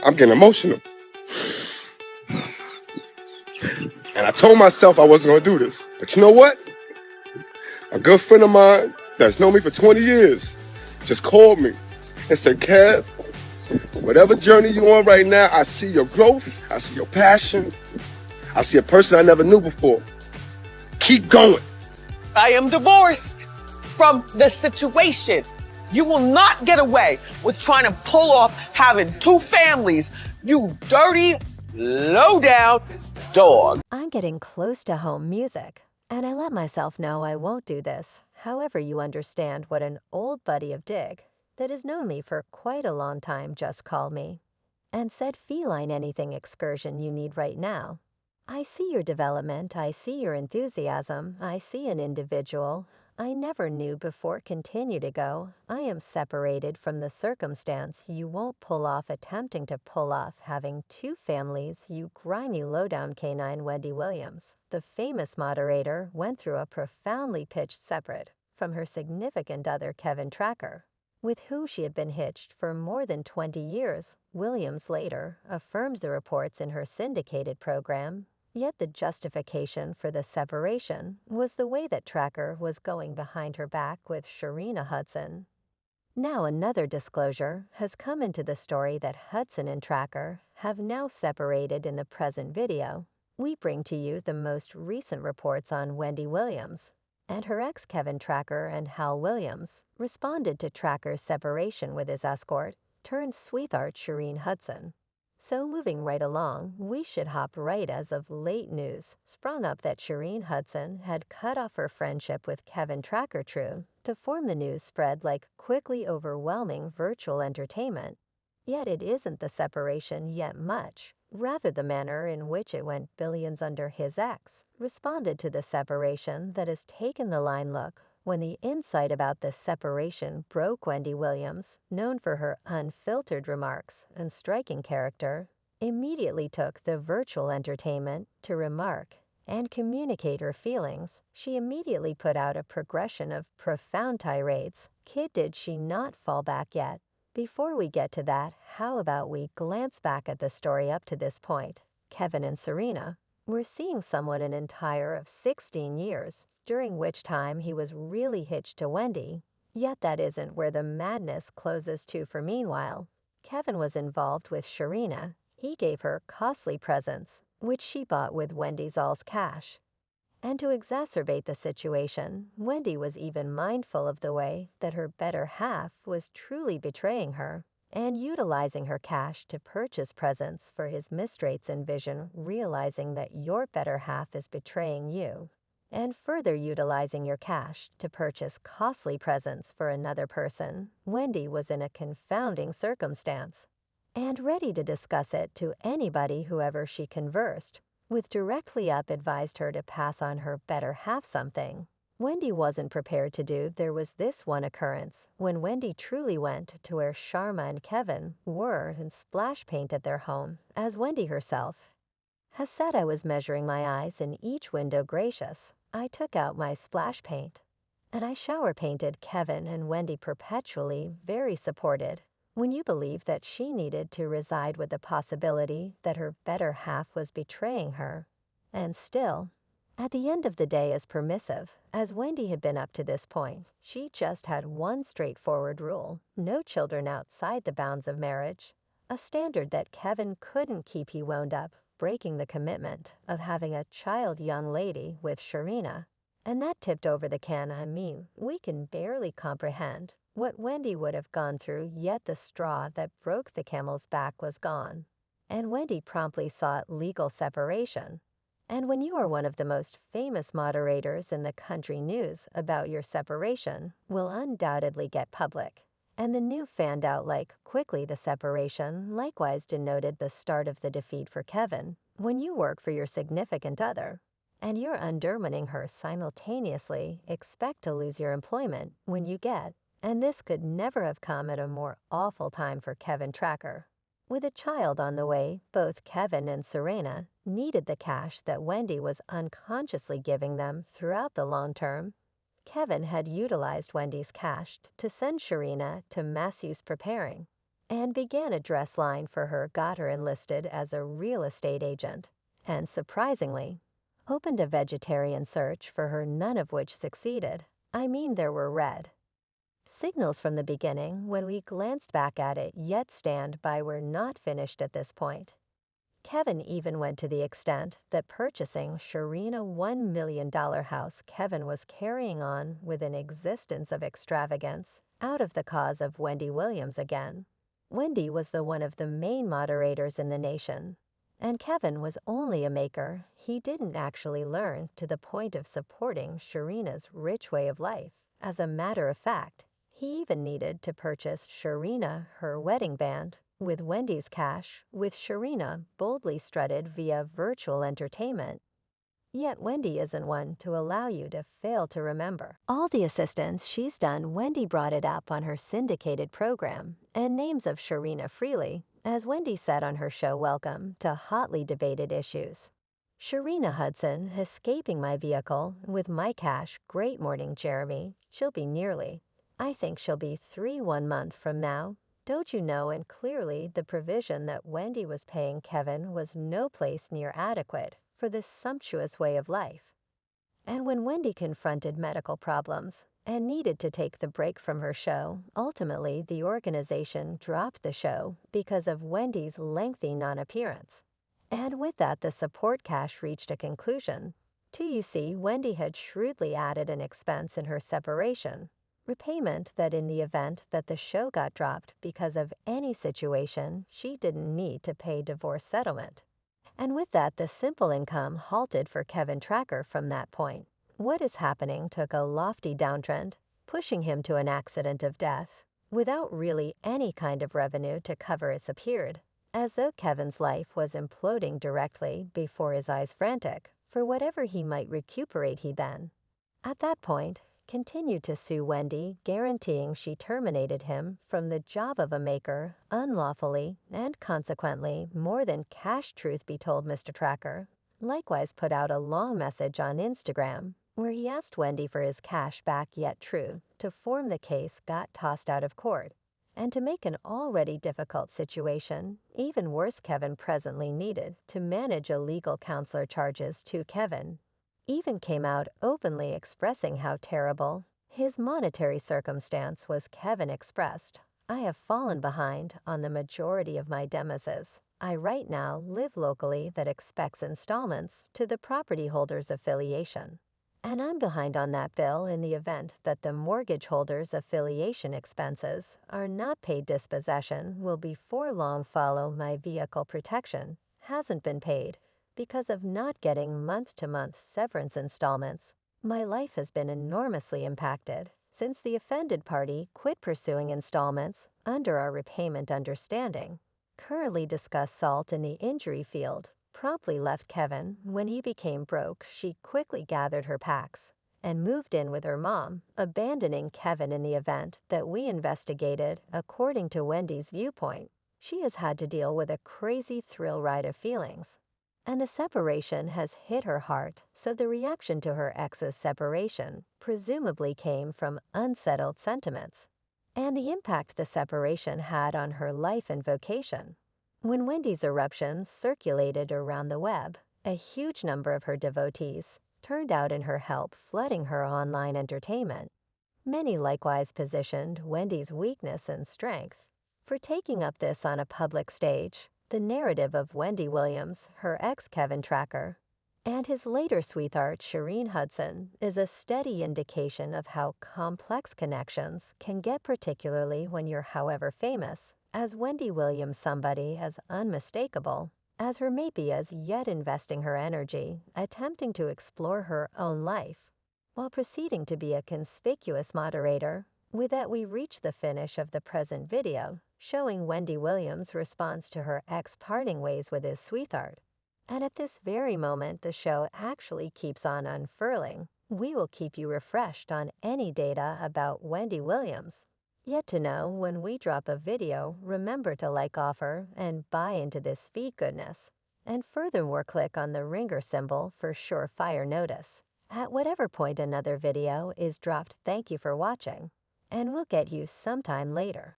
I'm getting emotional. And I told myself I wasn't going to do this. But you know what? A good friend of mine that's known me for 20 years just called me and said, Kev, whatever journey you're on right now, I see your growth. I see your passion. I see a person I never knew before. Keep going. I am divorced from the situation. You will not get away with trying to pull off having two families, you dirty, low-down dog. I'm getting close to home music, and I let myself know I won't do this. However, you understand what an old buddy of Dig that has known me for quite a long time just called me and said feline anything excursion you need right now. I see your development, I see your enthusiasm, I see an individual I never knew before continue to go. I am separated from the circumstance you won't pull off attempting to pull off having two families, you grimy lowdown canine Wendy Williams. The famous moderator went through a profoundly pitched separate from her significant other Kevin Tracker, with who she had been hitched for more than 20 years. Williams later affirmed the reports in her syndicated program. Yet the justification for the separation was the way that Tracker was going behind her back with Sharina Hudson. Now another disclosure has come into the story that Hudson and Tracker have now separated in the present video. We bring to you the most recent reports on Wendy Williams, and her ex Kevin Tracker and Hal Williams responded to Tracker's separation with his escort turned sweetheart Sharine Hudson. So moving right along, we should hop right as of late news sprung up that Sharine Hudson had cut off her friendship with Kevin Tracker True to form the news spread like quickly overwhelming virtual entertainment. Yet it isn't the separation yet much. Rather the manner in which it went billions under his ex responded to the separation that has taken the line look when the insight about this separation broke. Wendy Williams, known for her unfiltered remarks and striking character, immediately took the virtual entertainment to remark and communicate her feelings. She immediately put out a progression of profound tirades. Kid, did she not fall back yet? Before we get to that, how about we glance back at the story up to this point? Kevin and Sharina were seeing someone an entire of 16 years, during which time he was really hitched to Wendy. Yet that isn't where the madness closes to. For meanwhile, Kevin was involved with Sharina. He gave her costly presents, which she bought with Wendy's all's cash. And to exacerbate the situation, Wendy was even mindful of the way that her better half was truly betraying her and utilizing her cash to purchase presents for his mistrates in vision, realizing that your better half is betraying you, and further utilizing your cash to purchase costly presents for another person. Wendy was in a confounding circumstance and ready to discuss it to anybody whoever she conversed with. Directly up advised her to pass on her better half something Wendy wasn't prepared to do. There was this one occurrence when Wendy truly went to where Sharma and Kevin were and splash painted their home. As Wendy herself has said, I was measuring my eyes in each window gracious. I took out my splash paint and I shower painted Kevin and Wendy perpetually very supported. When you believe that she needed to reside with the possibility that her better half was betraying her, and still, at the end of the day, as permissive as Wendy had been up to this point, she just had one straightforward rule: no children outside the bounds of marriage, a standard that Kevin couldn't keep. He wound up breaking the commitment of having a child young lady with Sharina, and that tipped over the can. I mean, we can barely comprehend what Wendy would have gone through, yet the straw that broke the camel's back was gone, and Wendy promptly sought legal separation. And when you are one of the most famous moderators in the country, news about your separation will undoubtedly get public. And the new fanned out like quickly. The separation likewise denoted the start of the defeat for Kevin. When you work for your significant other, and you're undermining her simultaneously, expect to lose your employment when you get. And this could never have come at a more awful time for Kevin Tracker. With a child on the way, both Kevin and Sharina needed the cash that Wendy was unconsciously giving them throughout the long term. Kevin had utilized Wendy's cash to send Sharina to mass use preparing and began a dress line for her, got her enlisted as a real estate agent, and surprisingly, opened a vegetarian search for her, none of which succeeded. I mean, there were red signals from the beginning when we glanced back at it, yet stand by we're not finished at this point. Kevin even went to the extent that purchasing Sharina $1 million house Kevin was carrying on with an existence of extravagance out of the cause of Wendy Williams again. Wendy was one of the main moderators in the nation, and Kevin was only a maker. He didn't actually learn to the point of supporting Sharina's rich way of life. As a matter of fact, he even needed to purchase Sharina her wedding band with Wendy's cash, with Sharina boldly strutted via virtual entertainment. Yet Wendy isn't one to allow you to fail to remember all the assistance she's done. Wendy brought it up on her syndicated program, and names of Sharina freely, as Wendy said on her show Welcome to Hotly Debated Issues. Sharina Hudson, escaping my vehicle with my cash. Great morning, Jeremy. She'll be nearly, I think she'll be 1 month from now. Don't you know? And clearly the provision that Wendy was paying Kevin was no place near adequate for this sumptuous way of life. And when Wendy confronted medical problems and needed to take the break from her show, ultimately the organization dropped the show because of Wendy's lengthy non-appearance. And with that, the support cash reached a conclusion. You see, Wendy had shrewdly added an expense in her separation repayment that in the event that the show got dropped because of any situation, she didn't need to pay divorce settlement. And with that, the simple income halted for Kevin Tracker from that point. What is happening took a lofty downtrend, pushing him to an accident of death, without really any kind of revenue to cover its appeared, as though Kevin's life was imploding directly before his eyes, frantic for whatever he might recuperate. He then, at that point, continued to sue Wendy, guaranteeing she terminated him from the job of a maker unlawfully and consequently more than cash. Truth be told, Mr. Tracker likewise put out a long message on Instagram where he asked Wendy for his cash back, yet true to form the case got tossed out of court. And to make an already difficult situation even worse, Kevin presently needed to manage a legal counselor charges to Kevin. Even came out openly expressing how terrible his monetary circumstance was. Kevin expressed, I have fallen behind on the majority of my demases. I right now live locally that expects installments to the property holder's affiliation. And I'm behind on that bill in the event that the mortgage holder's affiliation expenses are not paid. Dispossession will before long follow. My vehicle protection hasn't been paid because of not getting month-to-month severance installments. My life has been enormously impacted since the offended party quit pursuing installments under our repayment understanding. Currently discuss salt in the injury field. Promptly left Kevin when he became broke. She quickly gathered her packs and moved in with her mom, abandoning Kevin in the event that we investigated. According to Wendy's viewpoint, she has had to deal with a crazy thrill ride of feelings. And the separation has hit her heart, so the reaction to her ex's separation presumably came from unsettled sentiments, and the impact the separation had on her life and vocation. When Wendy's eruptions circulated around the web, a huge number of her devotees turned out in her help, flooding her online entertainment. Many likewise positioned Wendy's weakness and strength for taking up this on a public stage. The narrative of Wendy Williams, her ex Kevin Tracker, and his later sweetheart Sharina Hudson is a steady indication of how complex connections can get, particularly when you're however famous as Wendy Williams, somebody as unmistakable as her maybe as yet investing her energy attempting to explore her own life while proceeding to be a conspicuous moderator. With that, we reach the finish of the present video, showing Wendy Williams' response to her ex parting ways with his sweetheart. And at this very moment, the show actually keeps on unfurling. We will keep you refreshed on any data about Wendy Williams. Yet to know when we drop a video, remember to like, offer, and buy into this feed goodness. And furthermore, click on the ringer symbol for surefire notice at whatever point another video is dropped. Thank you for watching, and we'll get you sometime later.